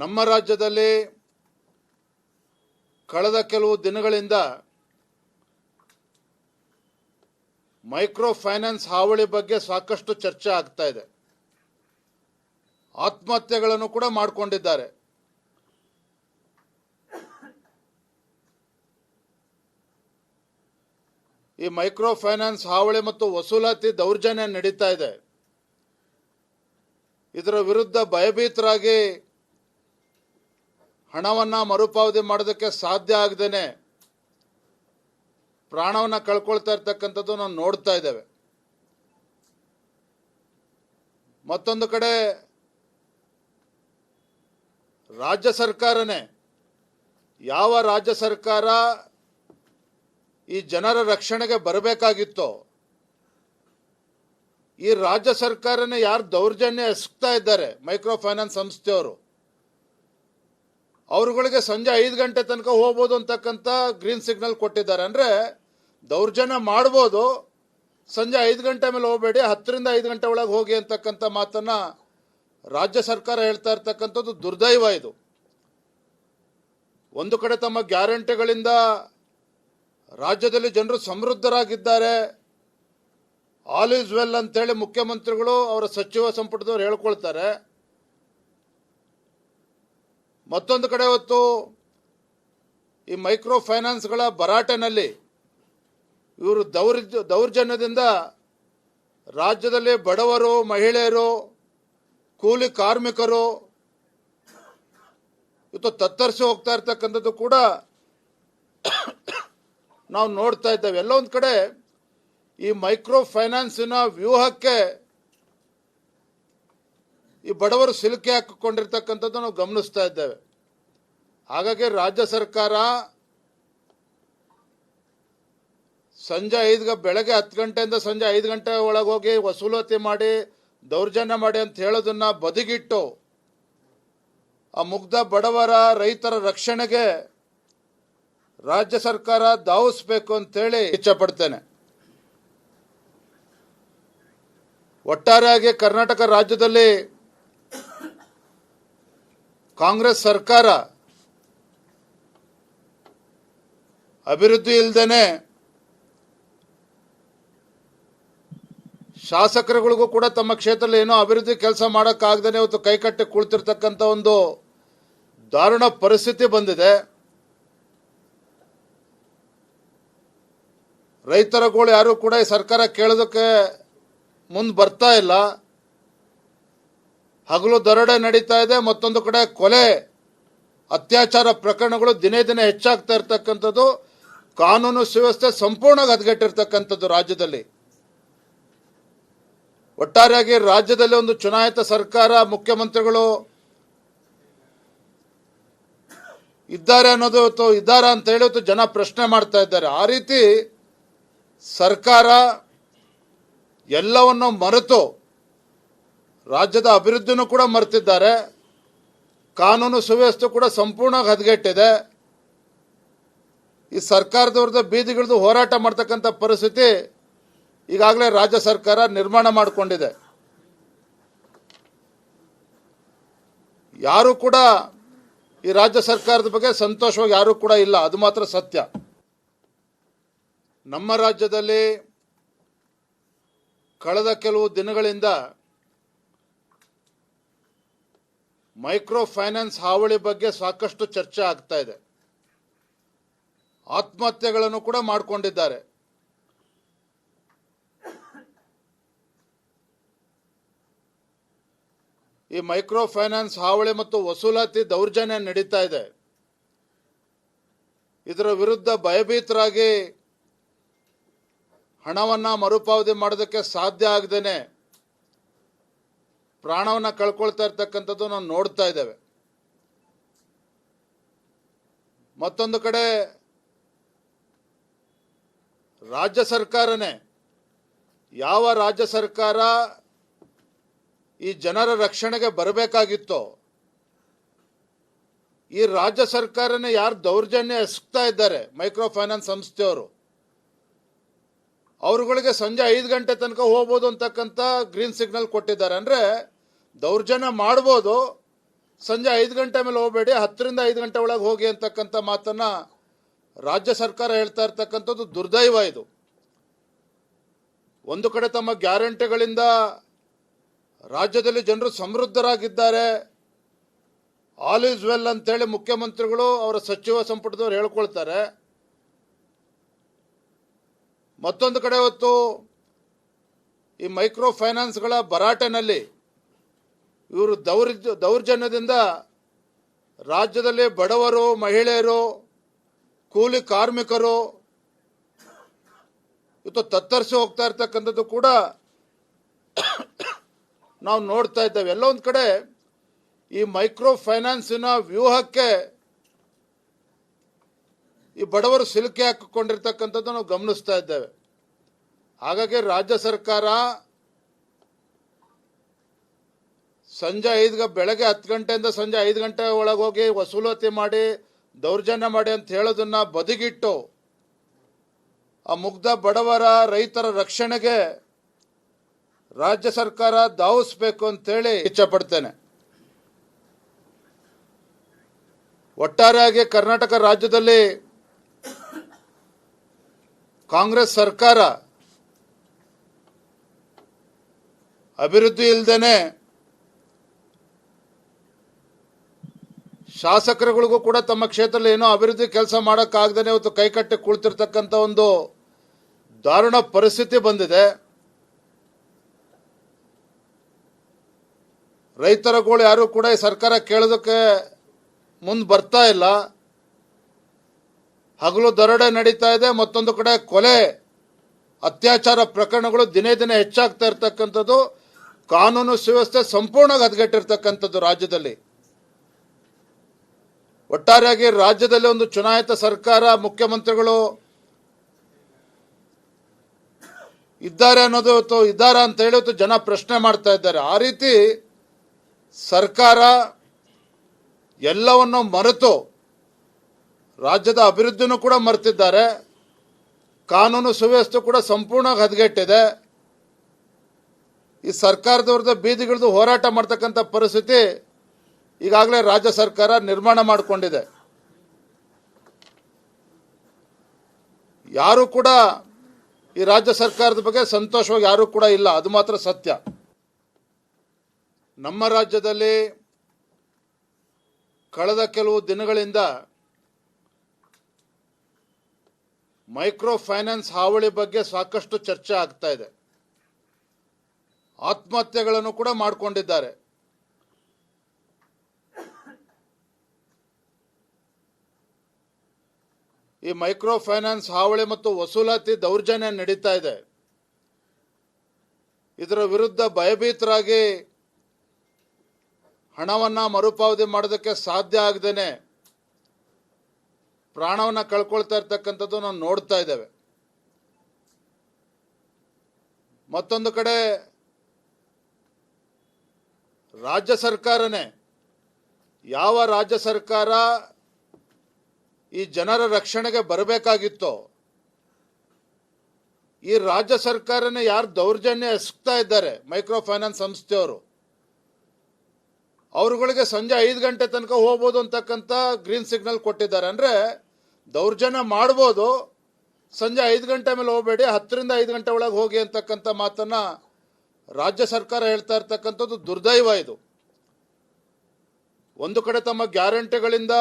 ನಮ್ಮ ರಾಜ್ಯದಲ್ಲಿ ಕಳೆದ ಕೆಲವು ದಿನಗಳಿಂದ ಮೈಕ್ರೋ ಫೈನಾನ್ಸ್ ಹಾವಳಿ ಬಗ್ಗೆ ಸಾಕಷ್ಟು ಚರ್ಚೆ ಆಗ್ತಾ ಇದೆ. ಆತ್ಮಹತ್ಯೆಗಳನ್ನು ಕೂಡ ಮಾಡಿಕೊಂಡಿದ್ದಾರೆ. ಈ ಮೈಕ್ರೋ ಫೈನಾನ್ಸ್ ಹಾವಳಿ ಮತ್ತು ವಸೂಲಾತಿ ದೌರ್ಜನ್ಯ ನಡೀತಾ ಇದೆ. ಇದರ ವಿರುದ್ಧ ಭಯಭೀತರಾಗಿ ಹಣವನ್ನು ಮರುಪಾವತಿ ಮಾಡೋದಕ್ಕೆ ಸಾಧ್ಯ ಆಗದೇನೆ ಪ್ರಾಣವನ್ನು ಕಳ್ಕೊಳ್ತಾ ಇರ್ತಕ್ಕಂಥದ್ದು ನಾವು ನೋಡ್ತಾ ಇದ್ದೇವೆ. ಮತ್ತೊಂದು ಕಡೆ ರಾಜ್ಯ ಸರ್ಕಾರನೇ, ಯಾವ ರಾಜ್ಯ ಸರ್ಕಾರ ಈ ಜನರ ರಕ್ಷಣೆಗೆ ಬರಬೇಕಾಗಿತ್ತೋ ಈ ರಾಜ್ಯ ಸರ್ಕಾರನೇ ಯಾರು ದೌರ್ಜನ್ಯ ಎಸಗ್ತಾ ಇದ್ದಾರೆ ಮೈಕ್ರೋ ಫೈನಾನ್ಸ್ ಸಂಸ್ಥೆಯವರು, ಅವರುಗಳಿಗೆ ಸಂಜೆ 5 ಗಂಟೆ ತನಕ ಹೋಗ್ಬೋದು ಅಂತಕ್ಕಂಥ ಗ್ರೀನ್ ಸಿಗ್ನಲ್ ಕೊಟ್ಟಿದ್ದಾರೆ. ಅಂದರೆ ದೌರ್ಜನ್ಯ ಮಾಡ್ಬೋದು, ಸಂಜೆ 5 ಗಂಟೆ ಮೇಲೆ ಹೋಗಬೇಡಿ, 10 ರಿಂದ 5 ಗಂಟೆ ಒಳಗೆ ಹೋಗಿ ಅಂತಕ್ಕಂಥ ಮಾತನ್ನು ರಾಜ್ಯ ಸರ್ಕಾರ ಹೇಳ್ತಾ ಇರ್ತಕ್ಕಂಥದ್ದು ದುರ್ದೈವ. ಇದು ಒಂದು ಕಡೆ ತಮ್ಮ ಗ್ಯಾರಂಟಿಗಳಿಂದ ರಾಜ್ಯದಲ್ಲಿ ಜನರು ಸಮೃದ್ಧರಾಗಿದ್ದಾರೆ, ಆಲ್ ಈಸ್ ವೆಲ್ ಅಂತೇಳಿ ಮುಖ್ಯಮಂತ್ರಿಗಳು ಅವರ ಸಚಿವ ಸಂಪುಟದವರು ಹೇಳ್ಕೊಳ್ತಾರೆ. ಮತ್ತೊಂದು ಕಡೆ ಹೊತ್ತು ಈ ಮೈಕ್ರೋ ಫೈನಾನ್ಸ್ಗಳ ಭರಾಟೆನಲ್ಲಿ ಇವರು ದೌರ್ಜನ್ಯದಿಂದ ರಾಜ್ಯದಲ್ಲಿ ಬಡವರು, ಮಹಿಳೆಯರು, ಕೂಲಿ ಕಾರ್ಮಿಕರು ಇವತ್ತು ತತ್ತರಿಸಿ ಹೋಗ್ತಾ ಇರ್ತಕ್ಕಂಥದ್ದು ಕೂಡ ನಾವು ನೋಡ್ತಾ ಇದ್ದೇವೆ. ಎಲ್ಲ ಒಂದು ಕಡೆ ಈ ಮೈಕ್ರೋ ಫೈನಾನ್ಸಿನ ವ್ಯೂಹಕ್ಕೆ ಈ ಬಡವರು ಸಿಲುಕಿ ಹಾಕಿಕೊಂಡಿರ್ತಕ್ಕಂಥದ್ದು ನಾವು ಗಮನಿಸ್ತಾ ಇದ್ದೇವೆ. ಹಾಗಾಗಿ ರಾಜ್ಯ ಸರ್ಕಾರ ಬೆಳಗ್ಗೆ 10 ಗಂಟೆಯಿಂದ ಸಂಜೆ 5 ಗಂಟೆ ಒಳಗೆ ಹೋಗಿ ವಸೂಲಾತಿ ಮಾಡಿ ದೌರ್ಜನ್ಯ ಮಾಡಿ ಅಂತ ಹೇಳೋದನ್ನ ಬದಿಗಿಟ್ಟು ಆ ಮುಗ್ಧ ಬಡವರ, ರೈತರ ರಕ್ಷಣೆಗೆ ರಾಜ್ಯ ಸರ್ಕಾರ ಧಾವಿಸಬೇಕು ಅಂತೇಳಿ ಇಚ್ಛೆಪಡ್ತೇನೆ. ಒಟ್ಟಾರೆಯಾಗಿ ಕರ್ನಾಟಕ ರಾಜ್ಯದಲ್ಲಿ ಕಾಂಗ್ರೆಸ್ ಸರ್ಕಾರ ಅಭಿವೃದ್ಧಿ ಇಲ್ಲದೇನೆ ಶಾಸಕರುಗಳಿಗೂ ಕೂಡ ತಮ್ಮ ಕ್ಷೇತ್ರದಲ್ಲಿ ಏನೋ ಅಭಿವೃದ್ಧಿ ಕೆಲಸ ಮಾಡೋಕ್ಕಾಗದೇನೆ ಇವತ್ತು ಕೈಕಟ್ಟಿ ಕುಳಿತಿರ್ತಕ್ಕಂಥ ಒಂದು ದಾರುಣ ಪರಿಸ್ಥಿತಿ ಬಂದಿದೆ. ರೈತರುಗಳು ಯಾರು ಕೂಡ ಈ ಸರ್ಕಾರ ಕೇಳೋದಕ್ಕೆ ಮುಂದೆ ಬರ್ತಾ ಇಲ್ಲ. ಹಗಲು ದರೋಡೆ ನಡೀತಾ ಇದೆ, ಮತ್ತೊಂದು ಕಡೆ ಕೊಲೆ, ಅತ್ಯಾಚಾರ ಪ್ರಕರಣಗಳು ದಿನೇ ದಿನೇ ಹೆಚ್ಚಾಗ್ತಾ ಇರ್ತಕ್ಕಂಥದ್ದು, ಕಾನೂನು ಸುವ್ಯವಸ್ಥೆ ಸಂಪೂರ್ಣ ಹದಗೆಟ್ಟಿರ್ತಕ್ಕಂಥದ್ದು ರಾಜ್ಯದಲ್ಲಿ. ಒಟ್ಟಾರೆಯಾಗಿ ರಾಜ್ಯದಲ್ಲಿ ಒಂದು ಚುನಾಯಿತ ಸರ್ಕಾರ, ಮುಖ್ಯಮಂತ್ರಿಗಳು ಇದ್ದಾರೆ ಅನ್ನೋದು ಇವತ್ತು ಇದ್ದಾರಾ ಅಂತ ಹೇಳಿ ಇವತ್ತು ಜನ ಪ್ರಶ್ನೆ ಮಾಡ್ತಾ ಇದ್ದಾರೆ. ಆ ರೀತಿ ಸರ್ಕಾರ ಎಲ್ಲವನ್ನು ಮರೆತು ರಾಜ್ಯದ ಅಭಿವೃದ್ಧಿನೂ ಕೂಡ ಮರೆತಿದ್ದಾರೆ. ಕಾನೂನು ಸುವ್ಯವಸ್ಥೆ ಕೂಡ ಸಂಪೂರ್ಣ ಹದಗೆಟ್ಟಿದೆ. ಈ ಸರ್ಕಾರದ ವಿರುದ್ಧ ಬೀದಿಗಿಳಿದು ಹೋರಾಟ ಮಾಡ್ತಕ್ಕಂಥ ಪರಿಸ್ಥಿತಿ ಈಗಾಗಲೇ ರಾಜ್ಯ ಸರ್ಕಾರ ನಿರ್ಮಾಣ ಮಾಡಿಕೊಂಡಿದೆ. ಯಾರು ಕೂಡ ಈ ರಾಜ್ಯ ಸರ್ಕಾರದ ಬಗ್ಗೆ ಸಂತೋಷವಾಗಿ ಯಾರು ಕೂಡ ಇಲ್ಲ, ಅದು ಮಾತ್ರ ಸತ್ಯ. ನಮ್ಮ ರಾಜ್ಯದಲ್ಲಿ ಕಳೆದ ಕೆಲವು ದಿನಗಳಿಂದ ಮೈಕ್ರೋ ಫೈನಾನ್ಸ್ ಹಾವಳಿ ಬಗ್ಗೆ ಸಾಕಷ್ಟು ಚರ್ಚೆ ಆಗ್ತಾ ಇದೆ. ಆತ್ಮಹತ್ಯೆಗಳನ್ನು ಕೂಡ ಮಾಡಿಕೊಂಡಿದ್ದಾರೆ. ಈ ಮೈಕ್ರೋ ಫೈನಾನ್ಸ್ ಹಾವಳಿ ಮತ್ತು ವಸೂಲಾತಿ ದೌರ್ಜನ್ಯ ನಡೀತಾ ಇದೆ. ಇದರ ವಿರುದ್ಧ ಭಯಭೀತರಾಗಿ ಹಣವನ್ನು ಮರುಪಾವತಿ ಮಾಡೋದಕ್ಕೆ ಸಾಧ್ಯ ಆಗದೇನೆ ಪ್ರಾಣವನ್ನು ಕಳ್ಕೊಳ್ತಾ ಇರ್ತಕ್ಕಂಥದ್ದು ನಾವು ನೋಡ್ತಾ ಇದ್ದೇವೆ. ಮತ್ತೊಂದು ಕಡೆ ರಾಜ್ಯ ಸರ್ಕಾರನೇ, ಯಾವ ರಾಜ್ಯ ಸರ್ಕಾರ ಈ ಜನರ ರಕ್ಷಣೆಗೆ ಬರಬೇಕಾಗಿತ್ತೋ ಈ ರಾಜ್ಯ ಸರ್ಕಾರನೇ ಯಾರು ದೌರ್ಜನ್ಯ ಎಸಗ್ತಾ ಇದ್ದಾರೆ ಮೈಕ್ರೋ ಫೈನಾನ್ಸ್ ಸಂಸ್ಥೆಯವರು, ಅವರುಗಳಿಗೆ ಸಂಜೆ 5 ಗಂಟೆ ತನಕ ಹೋಗ್ಬೋದು ಅಂತಕ್ಕಂಥ ಗ್ರೀನ್ ಸಿಗ್ನಲ್ ಕೊಟ್ಟಿದ್ದಾರೆ. ಅಂದರೆ ದೌರ್ಜನ್ಯ ಮಾಡ್ಬೋದು, ಸಂಜೆ 5 ಗಂಟೆ ಮೇಲೆ ಹೋಗಬೇಡಿ, 10ರಿಂದ 5 ಗಂಟೆ ಒಳಗೆ ಹೋಗಿ ಅಂತಕ್ಕಂಥ ಮಾತನ್ನ ರಾಜ್ಯ ಸರ್ಕಾರ ಹೇಳ್ತಾ ಇರ್ತಕ್ಕಂಥದ್ದು ದುರ್ದೈವ ಇದು. ಒಂದು ಕಡೆ ತಮ್ಮ ಗ್ಯಾರಂಟಿಗಳಿಂದ ರಾಜ್ಯದಲ್ಲಿ ಜನರು ಸಮೃದ್ಧರಾಗಿದ್ದಾರೆ, ಆಲ್ ಈಸ್ ವೆಲ್ ಅಂತೇಳಿ ಮುಖ್ಯಮಂತ್ರಿಗಳು ಅವರ ಸಚಿವ ಸಂಪುಟದವರು ಹೇಳ್ಕೊಳ್ತಾರೆ. ಮತ್ತೊಂದು ಕಡೆ ಹೊತ್ತು ಈ ಮೈಕ್ರೋ ಫೈನಾನ್ಸ್ಗಳ ಭರಾಟೆನಲ್ಲಿ ಇವರು ದೌರ್ಜನ್ಯದಿಂದ ರಾಜ್ಯದಲ್ಲಿ ಬಡವರು, ಮಹಿಳೆಯರು, ಕೂಲಿ ಕಾರ್ಮಿಕರು ಇವತ್ತು ತತ್ತರಿಸಿ ಹೋಗ್ತಾ ಇರ್ತಕ್ಕಂಥದ್ದು ಕೂಡ ನಾವು ನೋಡ್ತಾ ಇದ್ದೇವೆ. ಎಲ್ಲ ಒಂದು ಕಡೆ ಈ ಮೈಕ್ರೋ ಫೈನಾನ್ಸಿನ ವ್ಯೂಹಕ್ಕೆ ಈ ಬಡವರು ಸಿಲುಕಿ ಹಾಕಿಕೊಂಡಿರ್ತಕ್ಕಂಥದ್ದು ನಾವು ಗಮನಿಸ್ತಾ ಇದ್ದೇವೆ. ಹಾಗಾಗಿ ರಾಜ್ಯ ಸರ್ಕಾರ ಬೆಳಗ್ಗೆ 10 ಗಂಟೆಯಿಂದ ಸಂಜೆ 5 ಗಂಟೆ ಒಳಗೆ ಹೋಗಿ ವಸೂಲಾತಿ ಮಾಡಿ ದೌರ್ಜನ್ಯ ಮಾಡಿ ಅಂತ ಹೇಳೋದನ್ನ ಬದಿಗಿಟ್ಟು ಆ ಮುಗ್ಧ ಬಡವರ, ರೈತರ ರಕ್ಷಣೆಗೆ ರಾಜ್ಯ ಸರ್ಕಾರ ಧಾವಿಸಬೇಕು ಅಂತೇಳಿ ಇಚ್ಛೆಪಡ್ತೇನೆ. ಒಟ್ಟಾರೆಯಾಗಿ ಕರ್ನಾಟಕ ರಾಜ್ಯದಲ್ಲಿ ಕಾಂಗ್ರೆಸ್ ಸರ್ಕಾರ ಅಭಿವೃದ್ಧಿ ಇಲ್ಲದೇನೆ ಶಾಸಕರುಗಳಿಗೂ ಕೂಡ ತಮ್ಮ ಕ್ಷೇತ್ರದಲ್ಲಿ ಏನೋ ಅಭಿವೃದ್ಧಿ ಕೆಲಸ ಮಾಡೋಕ್ಕಾಗದೇನೆ ಇವತ್ತು ಕೈಕಟ್ಟಿ ಕುಳಿತಿರ್ತಕ್ಕಂಥ ಒಂದು ದಾರುಣ ಪರಿಸ್ಥಿತಿ ಬಂದಿದೆ. ರೈತರುಗಳು ಯಾರು ಕೂಡ ಈ ಸರ್ಕಾರ ಕೇಳೋದಕ್ಕೆ ಮುಂದೆ ಬರ್ತಾ ಇಲ್ಲ. ಹಗಲು ದರೋಡೆ ನಡೀತಾ ಇದೆ, ಮತ್ತೊಂದು ಕಡೆ ಕೊಲೆ, ಅತ್ಯಾಚಾರ ಪ್ರಕರಣಗಳು ದಿನೇ ದಿನೇ ಹೆಚ್ಚಾಗ್ತಾ ಇರ್ತಕ್ಕಂಥದ್ದು, ಕಾನೂನು ಸುವ್ಯವಸ್ಥೆ ಸಂಪೂರ್ಣವಾಗಿ ಹದಗೆಟ್ಟಿರ್ತಕ್ಕಂಥದ್ದು ರಾಜ್ಯದಲ್ಲಿ. ಒಟ್ಟಾರೆಯಾಗಿ ರಾಜ್ಯದಲ್ಲಿ ಒಂದು ಚುನಾಯಿತ ಸರ್ಕಾರ, ಮುಖ್ಯಮಂತ್ರಿಗಳು ಇದ್ದಾರೆ ಅನ್ನೋದು ಇವತ್ತು ಇದ್ದಾರಾ ಅಂತ ಹೇಳಿ ಇವತ್ತು ಜನ ಪ್ರಶ್ನೆ ಮಾಡ್ತಾ ಇದ್ದಾರೆ. ಆ ರೀತಿ ಸರ್ಕಾರ ಎಲ್ಲವನ್ನು ಮರೆತು ರಾಜ್ಯದ ಅಭಿವೃದ್ಧಿನೂ ಕೂಡ ಮರೆತಿದ್ದಾರೆ. ಕಾನೂನು ಸುವ್ಯವಸ್ಥೆ ಕೂಡ ಸಂಪೂರ್ಣವಾಗಿ ಹದಗೆಟ್ಟಿದೆ. ಈ ಸರ್ಕಾರದ ವಿರುದ್ಧ ಬೀದಿಗಿಳಿದು ಹೋರಾಟ ಮಾಡ್ತಕ್ಕಂಥ ಪರಿಸ್ಥಿತಿ ಈಗಾಗಲೇ ರಾಜ್ಯ ಸರ್ಕಾರ ನಿರ್ಮಾಣ ಮಾಡಿಕೊಂಡಿದೆ. ಯಾರು ಕೂಡ ಈ ರಾಜ್ಯ ಸರ್ಕಾರದ ಬಗ್ಗೆ ಸಂತೋಷವಾಗಿ ಯಾರು ಕೂಡ ಇಲ್ಲ, ಅದು ಮಾತ್ರ ಸತ್ಯ. ನಮ್ಮ ರಾಜ್ಯದಲ್ಲಿ ಕಳೆದ ಕೆಲವು ದಿನಗಳಿಂದ ಮೈಕ್ರೋ ಫೈನಾನ್ಸ್ ಹಾವಳಿ ಬಗ್ಗೆ ಸಾಕಷ್ಟು ಚರ್ಚೆ ಆಗ್ತಾ ಇದೆ. ಆತ್ಮಹತ್ಯೆಗಳನ್ನು ಕೂಡ ಮಾಡಿಕೊಂಡಿದ್ದಾರೆ. ಈ ಮೈಕ್ರೋ ಫೈನಾನ್ಸ್ ಹಾವಳಿ ಮತ್ತು ವಸೂಲಾತಿ ದೌರ್ಜನ್ಯ ನಡೀತಾ ಇದೆ. ಇದರ ವಿರುದ್ಧ ಭಯಭೀತರಾಗಿ ಹಣವನ್ನು ಮರುಪಾವತಿ ಮಾಡೋದಕ್ಕೆ ಸಾಧ್ಯ ಆಗದೇನೆ ಪ್ರಾಣವನ್ನು ಕಳ್ಕೊಳ್ತಾ ಇರ್ತಕ್ಕಂಥದ್ದು ನಾವು ನೋಡ್ತಾ ಇದ್ದೇವೆ. ಮತ್ತೊಂದು ಕಡೆ ರಾಜ್ಯ ಸರ್ಕಾರನೇ, ಯಾವ ರಾಜ್ಯ ಸರ್ಕಾರ ಈ ಜನರ ರಕ್ಷಣೆಗೆ ಬರಬೇಕಾಗಿತ್ತೋ ಈ ರಾಜ್ಯ ಸರ್ಕಾರನೇ ಯಾರು ದೌರ್ಜನ್ಯ ಎಸಗ್ತಾ ಇದ್ದಾರೆ ಮೈಕ್ರೋ ಫೈನಾನ್ಸ್ ಸಂಸ್ಥೆಯವರು, ಅವರುಗಳಿಗೆ ಸಂಜೆ 5 ಗಂಟೆ ತನಕ ಹೋಗ್ಬೋದು ಅಂತಕ್ಕಂಥ ಗ್ರೀನ್ ಸಿಗ್ನಲ್ ಕೊಟ್ಟಿದ್ದಾರೆ. ಅಂದರೆ ದೌರ್ಜನ್ಯ ಮಾಡ್ಬೋದು, ಸಂಜೆ 5 ಗಂಟೆ ಮೇಲೆ ಹೋಗಬೇಡಿ, 10ರಿಂದ 5 ಗಂಟೆ ಒಳಗೆ ಹೋಗಿ ಅಂತಕ್ಕಂಥ ಮಾತನ್ನ ರಾಜ್ಯ ಸರ್ಕಾರ ಹೇಳ್ತಾ ಇರ್ತಕ್ಕಂಥದ್ದು ದುರ್ದೈವ ಇದು. ಒಂದು ಕಡೆ ತಮ್ಮ ಗ್ಯಾರಂಟಿಗಳಿಂದ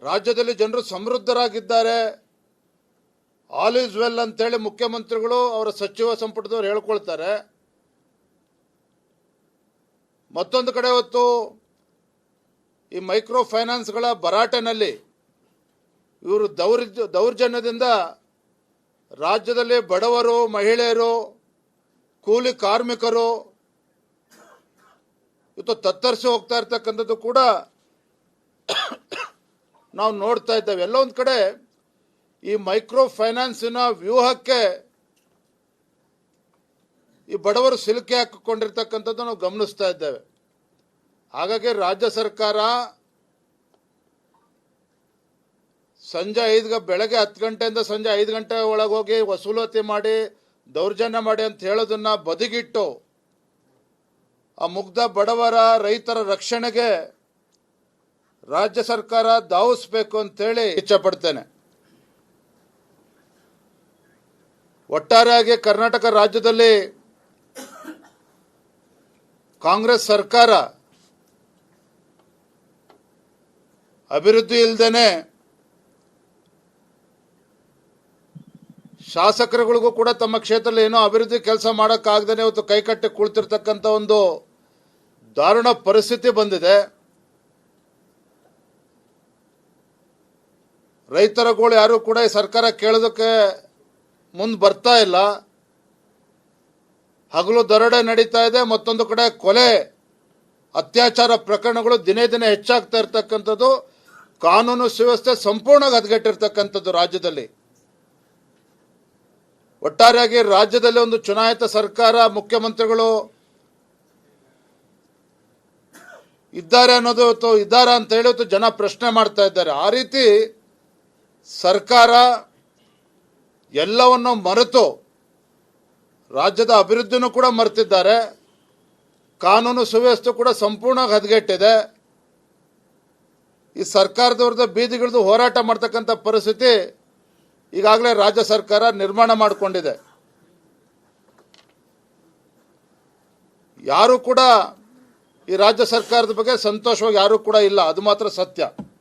ರಾಜ್ಯದಲ್ಲಿ ಜನರು ಸಮೃದ್ಧರಾಗಿದ್ದಾರೆ, ಆಲ್ ಈಸ್ ವೆಲ್ ಅಂತೇಳಿ ಮುಖ್ಯಮಂತ್ರಿಗಳು ಅವರ ಸಚಿವ ಸಂಪುಟದವರು ಹೇಳ್ಕೊಳ್ತಾರೆ. ಮತ್ತೊಂದು ಕಡೆ ಹೊತ್ತು ಈ ಮೈಕ್ರೋ ಫೈನಾನ್ಸ್ಗಳ ಭರಾಟೆನಲ್ಲಿ ಇವರು ದೌರ್ಜನ್ಯದಿಂದ ರಾಜ್ಯದಲ್ಲಿ ಬಡವರು, ಮಹಿಳೆಯರು, ಕೂಲಿ ಕಾರ್ಮಿಕರು ಇವತ್ತು ತತ್ತರಿಸಿ ಹೋಗ್ತಾ ಇರ್ತಕ್ಕಂಥದ್ದು ಕೂಡ ನಾವು ನೋಡ್ತಾ ಇದ್ದೇವೆ. ಎಲ್ಲ ಒಂದು ಕಡೆ ಈ ಮೈಕ್ರೋ ಫೈನಾನ್ಸಿನ ವ್ಯೂಹಕ್ಕೆ ಈ ಬಡವರು ಸಿಲುಕಿ ಹಾಕಿಕೊಂಡಿರ್ತಕ್ಕಂಥದ್ದು ನಾವು ಗಮನಿಸ್ತಾ ಇದ್ದೇವೆ. ಹಾಗಾಗಿ ರಾಜ್ಯ ಸರ್ಕಾರ ಬೆಳಗ್ಗೆ 10 ಗಂಟೆಯಿಂದ ಸಂಜೆ 5 ಗಂಟೆ ಒಳಗೆ ಹೋಗಿ ವಸೂಲಾತಿ ಮಾಡಿ ದೌರ್ಜನ್ಯ ಮಾಡಿ ಅಂತ ಹೇಳೋದನ್ನ ಬದಿಗಿಟ್ಟು ಆ ಮುಗ್ಧ ಬಡವರ ರೈತರ ರಕ್ಷಣೆಗೆ ರಾಜ್ಯ ಸರ್ಕಾರ ಧಾವಿಸಬೇಕು ಅಂತೇಳಿ ಇಚ್ಛೆಪಡ್ತೇನೆ. ಒಟ್ಟಾರೆಯಾಗಿ ಕರ್ನಾಟಕ ರಾಜ್ಯದಲ್ಲಿ ಕಾಂಗ್ರೆಸ್ ಸರ್ಕಾರ ಅಭಿವೃದ್ಧಿ ಇಲ್ಲದೇನೆ ಶಾಸಕರುಗಳಿಗೂ ಕೂಡ ತಮ್ಮ ಕ್ಷೇತ್ರದಲ್ಲಿ ಏನೋ ಅಭಿವೃದ್ಧಿ ಕೆಲಸ ಮಾಡೋಕ್ಕಾಗದೇ ಇವತ್ತು ಕೈಕಟ್ಟಿ ಕುಳಿತಿರ್ತಕ್ಕಂಥ ಒಂದು ದಾರುಣ ಪರಿಸ್ಥಿತಿ ಬಂದಿದೆ. ರೈತರುಗಳು ಯಾರು ಕೂಡ ಈ ಸರ್ಕಾರ ಕೇಳೋದಕ್ಕೆ ಮುಂದೆ ಬರ್ತಾ ಇಲ್ಲ. ಹಗಲು ದರೋಡೆ ನಡೀತಾ ಇದೆ, ಮತ್ತೊಂದು ಕಡೆ ಕೊಲೆ ಅತ್ಯಾಚಾರ ಪ್ರಕರಣಗಳು ದಿನೇ ದಿನೇ ಹೆಚ್ಚಾಗ್ತಾ ಇರ್ತಕ್ಕಂಥದ್ದು, ಕಾನೂನು ಸುವ್ಯವಸ್ಥೆ ಸಂಪೂರ್ಣವಾಗಿ ಹದಗೆಟ್ಟಿರ್ತಕ್ಕಂಥದ್ದು ರಾಜ್ಯದಲ್ಲಿ. ಒಟ್ಟಾರೆಯಾಗಿ ರಾಜ್ಯದಲ್ಲಿ ಒಂದು ಚುನಾಯಿತ ಸರ್ಕಾರ, ಮುಖ್ಯಮಂತ್ರಿಗಳು ಇದ್ದಾರೆ ಅನ್ನೋದು ಇವತ್ತು ಇದ್ದಾರಾ ಅಂತ ಹೇಳಿ ಇವತ್ತು ಜನ ಪ್ರಶ್ನೆ ಮಾಡ್ತಾ ಇದ್ದಾರೆ. ಆ ರೀತಿ ಸರ್ಕಾರ ಎಲ್ಲವನ್ನು ಮರೆತು ರಾಜ್ಯದ ಅಭಿವೃದ್ಧಿನೂ ಕೂಡ ಮರೆತಿದ್ದಾರೆ. ಕಾನೂನು ಸುವ್ಯವಸ್ಥೆ ಕೂಡ ಸಂಪೂರ್ಣವಾಗಿ ಹದಗೆಟ್ಟಿದೆ. ಈ ಸರ್ಕಾರದ ವಿರುದ್ಧ ಬೀದಿಗಿಳಿದು ಹೋರಾಟ ಮಾಡ್ತಕ್ಕಂಥ ಪರಿಸ್ಥಿತಿ ಈಗಾಗಲೇ ರಾಜ್ಯ ಸರ್ಕಾರ ನಿರ್ಮಾಣ ಮಾಡಿಕೊಂಡಿದೆ. ಯಾರು ಕೂಡ ಈ ರಾಜ್ಯ ಸರ್ಕಾರದ ಬಗ್ಗೆ ಸಂತೋಷವಾಗಿ ಯಾರು ಕೂಡ ಇಲ್ಲ, ಅದು ಮಾತ್ರ ಸತ್ಯ.